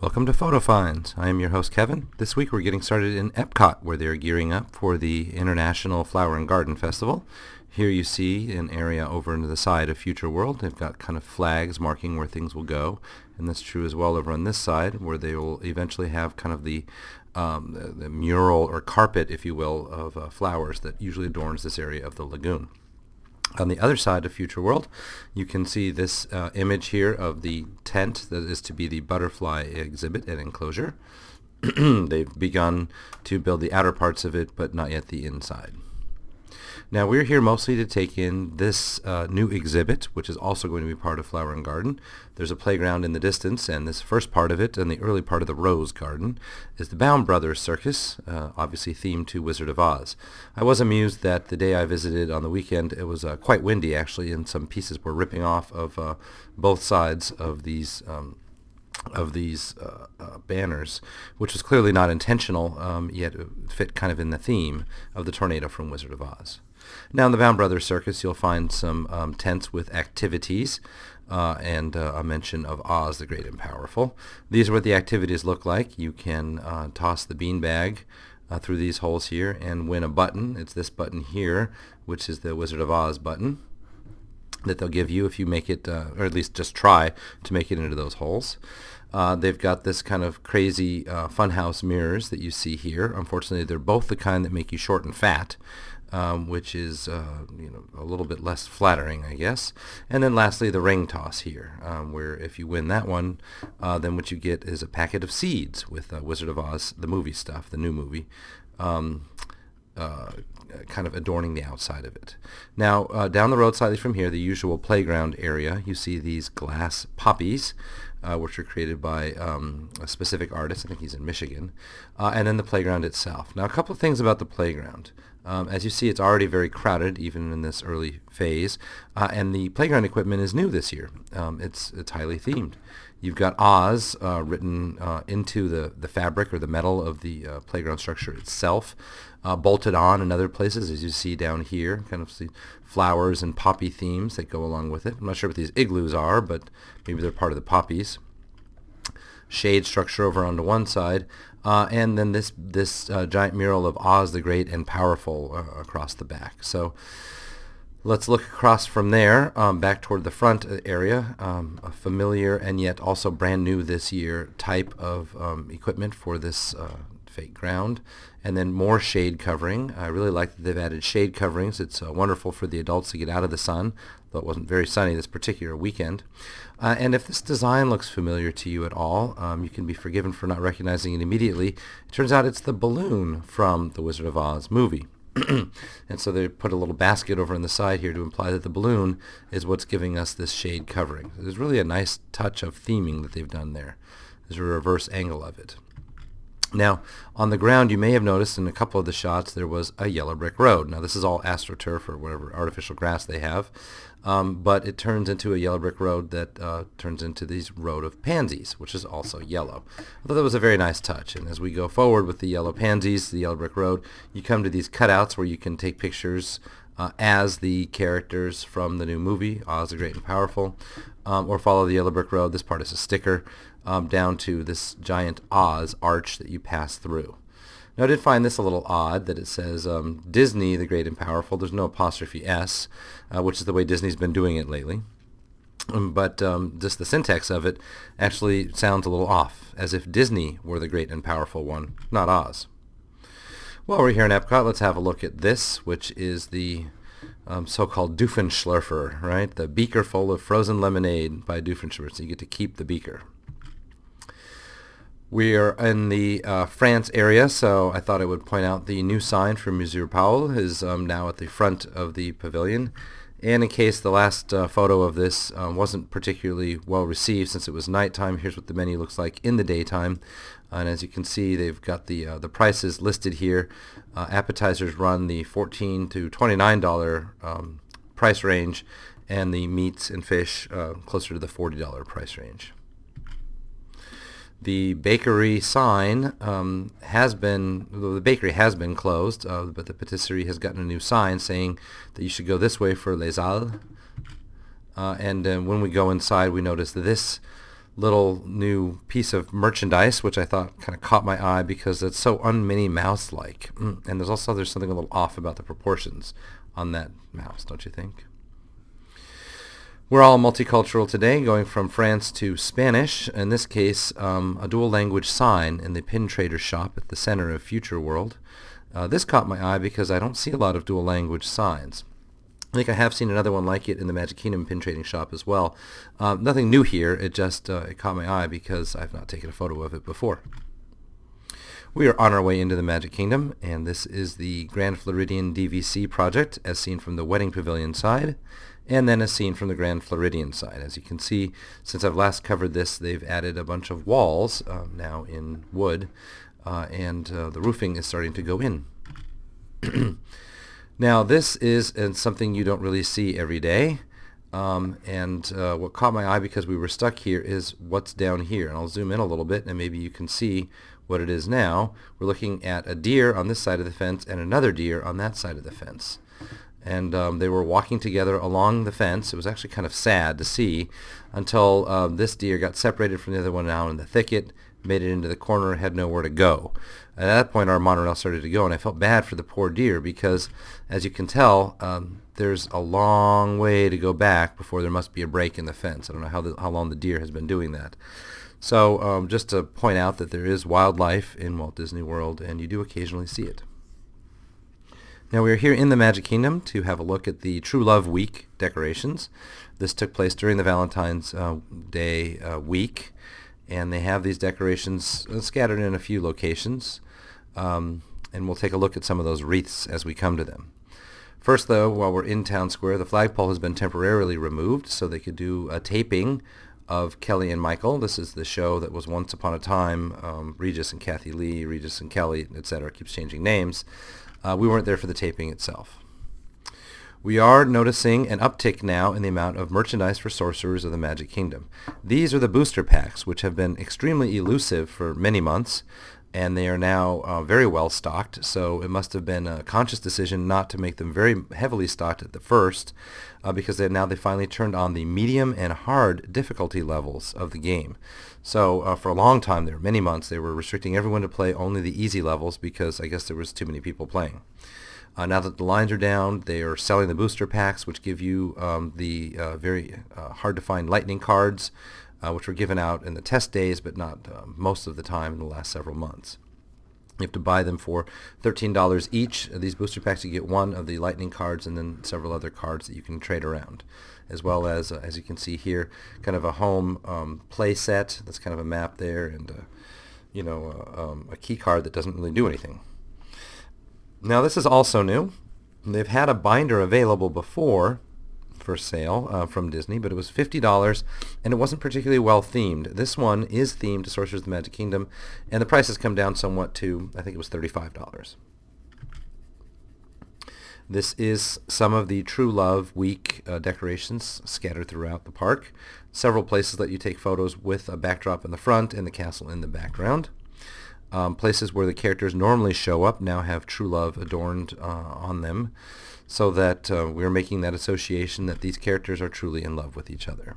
Welcome to Photo Finds. I am your host Kevin. This week we're getting started in Epcot, where they're gearing up for the International Flower and Garden Festival. Here you see an area over into the side of Future World. They've got kind of flags marking where things will go, and that's true as well over on this side, where they will eventually have kind of the mural or carpet, if you will, of flowers that usually adorns this area of the lagoon. On the other side of Future World, you can see this image here of the tent that is to be the butterfly exhibit and enclosure. They've begun to build the outer parts of it, but not yet the inside. Now we're here mostly to take in this new exhibit, which is also going to be part of Flower and Garden. There's a playground in the distance, and this first part of it, and the early part of the Rose Garden, is the Bound Brothers Circus, obviously themed to Wizard of Oz. I was amused that the day I visited on the weekend, it was quite windy actually, and some pieces were ripping off of both sides of these banners, which was clearly not intentional, yet it fit kind of in the theme of the tornado from Wizard of Oz. Now in the Bound Brothers Circus, you'll find some tents with activities and a mention of Oz the Great and Powerful. These are what the activities look like. You can toss the beanbag through these holes here and win a button. It's this button here, which is the Wizard of Oz button that they'll give you if you make it, or at least just try to make it into those holes. They've got this kind of crazy funhouse mirrors that you see here. Unfortunately, they're both the kind that make you short and fat, which is a little bit less flattering, I guess. And then lastly, the ring toss here, where if you win that one, then what you get is a packet of seeds with Wizard of Oz, the movie stuff, the new movie, kind of adorning the outside of it. Now, down the road slightly from here, the usual playground area, you see these glass poppies, which are created by a specific artist. I think he's in Michigan. And then the playground itself. Now, a couple of things about the playground. As you see, it's already very crowded, even in this early phase. And the playground equipment is new this year. It's highly themed. You've got Oz written into the fabric or the metal of the playground structure itself, bolted on in other places, as you see down here, kind of see flowers and poppy themes that go along with it. I'm not sure what these igloos are, but maybe they're part of the poppies. Shade structure over onto one side, and then this giant mural of Oz the Great and Powerful across the back. So let's look across from there back toward the front area, a familiar and yet also brand new this year type of equipment for this fake ground, and then more shade covering. I really like that they've added shade coverings. It's wonderful for the adults to get out of the sun, though it wasn't very sunny this particular weekend. And if this design looks familiar to you at all, you can be forgiven for not recognizing it immediately. It turns out it's the balloon from the Wizard of Oz movie. And so they put a little basket over on the side here to imply that the balloon is what's giving us this shade covering. There's really a nice touch of theming that they've done there. There's a reverse angle of it. Now, on the ground, you may have noticed in a couple of the shots there was a yellow brick road. Now, this is all AstroTurf or whatever artificial grass they have, but it turns into a yellow brick road that turns into these road of pansies, which is also yellow. I thought that was a very nice touch, and as we go forward with the yellow pansies, the yellow brick road, you come to these cutouts where you can take pictures as the characters from the new movie, Oz the Great and Powerful, or follow the yellow brick road. This part is a sticker. Down to this giant Oz arch that you pass through. Now, I did find this a little odd that it says Disney the Great and Powerful. There's no apostrophe S, which is the way Disney's been doing it lately. But just the syntax of it actually sounds a little off, as if Disney were the great and powerful one, not Oz. While we're here in Epcot, let's have a look at this, which is the so-called Doofenshmirtler, right? The beaker full of frozen lemonade by Doofenshmirtler. So you get to keep the beaker. We are in the France area, so I thought I would point out the new sign for Monsieur Paul is now at the front of the pavilion. And in case the last photo of this wasn't particularly well received since it was nighttime, here's what the menu looks like in the daytime. And as you can see, they've got the prices listed here. Appetizers run the $14 to $29 price range, and the meats and fish closer to the $40 price range. The bakery sign the bakery has been closed, but the patisserie has gotten a new sign saying that you should go this way for Les Halles. And when we go inside, we notice this little new piece of merchandise, which I thought kind of caught my eye because it's so un-Minnie Mouse-like. And there's something a little off about the proportions on that mouse, don't you think? We're all multicultural today, going from France to Spanish. In this case, a dual language sign in the pin trader shop at the center of Future World. This caught my eye because I don't see a lot of dual language signs. I think I have seen another one like it in the Magic Kingdom pin trading shop as well. Nothing new here. It just it caught my eye because I've not taken a photo of it before. We are on our way into the Magic Kingdom, and this is the Grand Floridian DVC project as seen from the Wedding Pavilion side, and then as seen from the Grand Floridian side. As you can see, since I've last covered this, they've added a bunch of walls now in wood, and the roofing is starting to go in. Now this is something you don't really see every day, and what caught my eye because we were stuck here is what's down here. And I'll zoom in a little bit and maybe you can see what it is now. We're looking at a deer on this side of the fence and another deer on that side of the fence. And they were walking together along the fence. It was actually kind of sad to see until this deer got separated from the other one out in the thicket, made it into the corner, had nowhere to go. At that point, our monorail started to go, and I felt bad for the poor deer because, as you can tell, there's a long way to go back before there must be a break in the fence. I don't know how long the deer has been doing that. So just to point out that there is wildlife in Walt Disney World, and you do occasionally see it. Now we are here in the Magic Kingdom to have a look at the True Love Week decorations. This took place during the Valentine's Day week, and they have these decorations scattered in a few locations. And we'll take a look at some of those wreaths as we come to them. First, though, while we're in Town Square, the flagpole has been temporarily removed so they could do a taping of Kelly and Michael. This is the show that was once upon a time Regis and Kathy Lee, Regis and Kelly, etc. Keeps changing names. We weren't there for the taping itself. We are noticing an uptick now in the amount of merchandise for Sorcerers of the Magic Kingdom. These are the booster packs, which have been extremely elusive for many months, and they are now very well stocked, so it must have been a conscious decision not to make them very heavily stocked at the first, because now they finally turned on the medium and hard difficulty levels of the game. So for a long time there, many months, they were restricting everyone to play only the easy levels because I guess there was too many people playing. Now that the lines are down, they are selling the booster packs, which give you the very hard-to-find lightning cards, which were given out in the test days, but not most of the time in the last several months. You have to buy them for $13 each. These booster packs, you get one of the lightning cards and then several other cards that you can trade around, as well as you can see here, kind of a home play set. That's kind of a map there, and a key card that doesn't really do anything. Now this is also new. They've had a binder available before for sale from Disney, but it was $50 and it wasn't particularly well themed. This one is themed to Sorcerers of the Magic Kingdom, and the price has come down somewhat to, I think it was $35. This is some of the True Love Week decorations scattered throughout the park. Several places let you take photos with a backdrop in the front and the castle in the background. Places where the characters normally show up now have True Love adorned on them, so that we're making that association that these characters are truly in love with each other.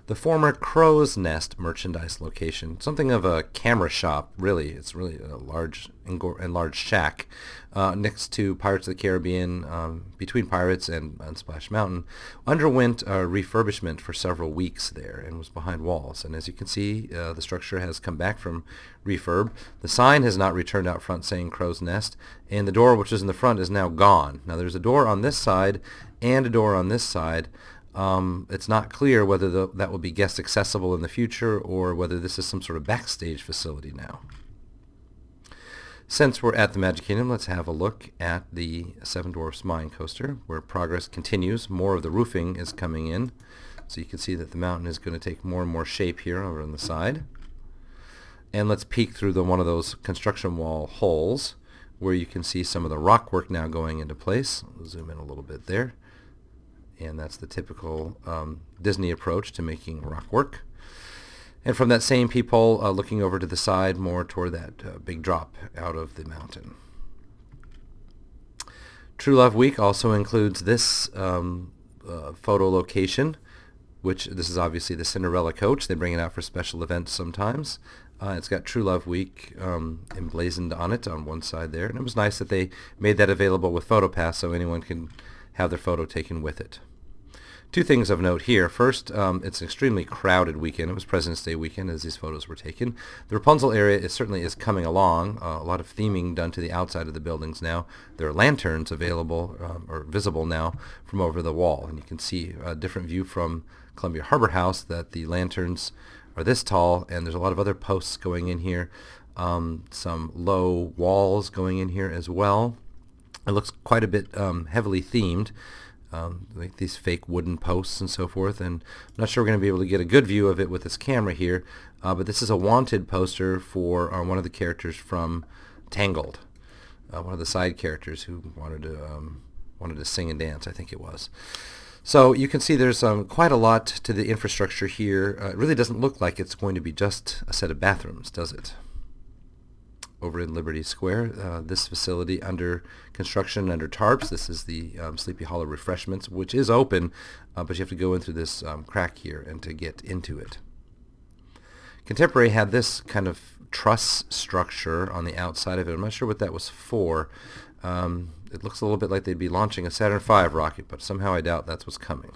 The former Crow's Nest merchandise location, something of a camera shop, really. It's really a large enlarged shack next to Pirates of the Caribbean, between Pirates and Splash Mountain, underwent a refurbishment for several weeks there and was behind walls. And as you can see, the structure has come back from refurb. The sign has not returned out front saying Crow's Nest, and the door, which is in the front, is now gone. Now there's a door on this side and a door on this side. It's not clear whether that will be guest accessible in the future or whether this is some sort of backstage facility now. Since we're at the Magic Kingdom, let's have a look at the Seven Dwarfs Mine Coaster, where progress continues. More of the roofing is coming in, so you can see that the mountain is going to take more and more shape here over on the side. And let's peek through one of those construction wall holes where you can see some of the rock work now going into place. I'll zoom in a little bit there. And that's the typical Disney approach to making rock work. And from that same peephole, looking over to the side, more toward that big drop out of the mountain. True Love Week also includes this photo location which this is obviously the Cinderella coach. They bring it out for special events sometimes. It's got True Love Week emblazoned on it on one side there. And it was nice that they made that available with PhotoPass so anyone can have their photo taken with it. Two things of note here. First, it's an extremely crowded weekend. It was President's Day weekend as these photos were taken. The Rapunzel area certainly is coming along. A lot of theming done to the outside of the buildings now. There are lanterns available or visible now from over the wall. And you can see a different view from Columbia Harbor House that the lanterns are this tall, and there's a lot of other posts going in here. Some low walls going in here as well. It looks quite a bit heavily themed. Like these fake wooden posts and so forth, and I'm not sure we're going to be able to get a good view of it with this camera here, but this is a wanted poster for one of the characters from Tangled, one of the side characters who wanted to sing and dance, I think it was. So you can see there's quite a lot to the infrastructure here. It really doesn't look like it's going to be just a set of bathrooms, does it? Over in Liberty Square, this facility under construction, under tarps. This is the Sleepy Hollow Refreshments, which is open, but you have to go in through this crack here and to get into it. Contemporary had this kind of truss structure on the outside of it. I'm not sure what that was for. It looks a little bit like they'd be launching a Saturn V rocket, but somehow I doubt that's what's coming.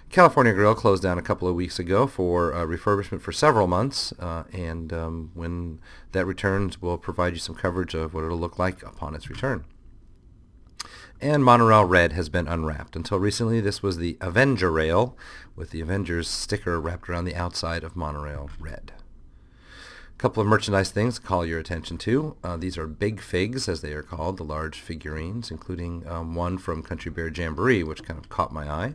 California Grill closed down a couple of weeks ago for refurbishment for several months, and when that returns, we'll provide you some coverage of what it'll look like upon its return. And Monorail Red has been unwrapped. Until recently, this was the Avenger Rail, with the Avengers sticker wrapped around the outside of Monorail Red. A couple of merchandise things to call your attention to. These are Big Figs, as they are called, the large figurines, including one from Country Bear Jamboree, which kind of caught my eye.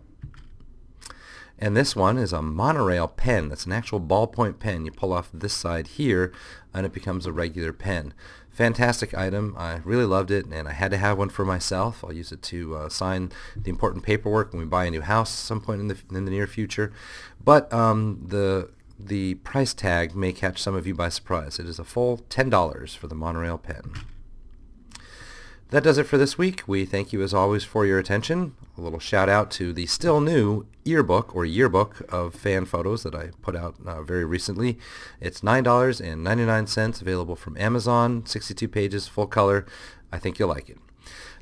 And this one is a monorail pen. That's an actual ballpoint pen. You pull off this side here, and it becomes a regular pen. Fantastic item. I really loved it, and I had to have one for myself. I'll use it to sign the important paperwork when we buy a new house at some point in the near future. But the price tag may catch some of you by surprise. It is a full $10 for the monorail pen. That does it for this week. We thank you as always for your attention. A little shout out to the still new yearbook of fan photos that I put out very recently. It's $9.99, available from Amazon, 62 pages, full color. I think you'll like it.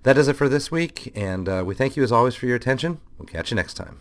That does it for this week, and we thank you as always for your attention. We'll catch you next time.